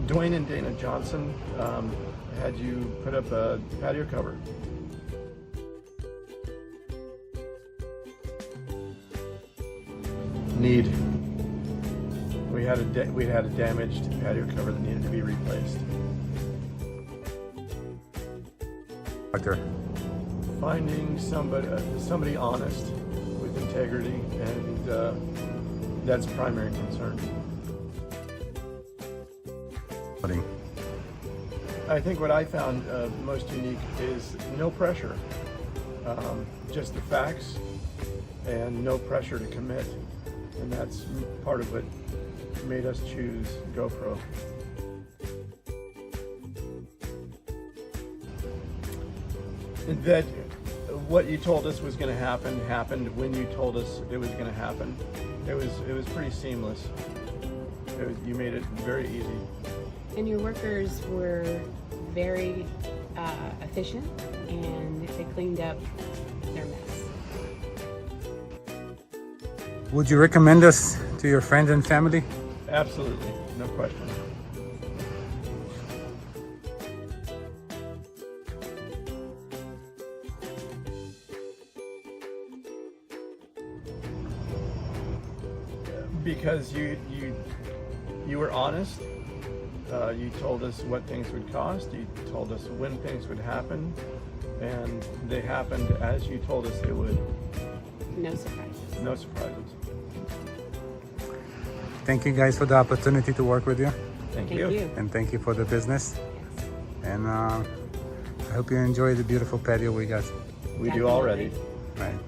Dwayne and Dana Johnson had you put up a patio cover. Need. We had a damaged patio cover that needed to be replaced. Finding somebody honest with integrity, and that's primary concern. I think what I found most unique is no pressure, just the facts and no pressure to commit, and that's part of what made us choose GoPro. That what you told us was going to happen happened when you told us it was going to happen. It was pretty seamless. You made it very easy. And your workers were very efficient, and they cleaned up their mess. Would you recommend us to your friends and family? Absolutely, no question. Because you were honest. You told us what things would cost. You told us when things would happen, and they happened as you told us they would. No surprises. No surprises. Thank you guys for the opportunity to work with you. Thank you. And thank you for the business. Yes. And I hope you enjoy the beautiful patio we got. We do already. Right.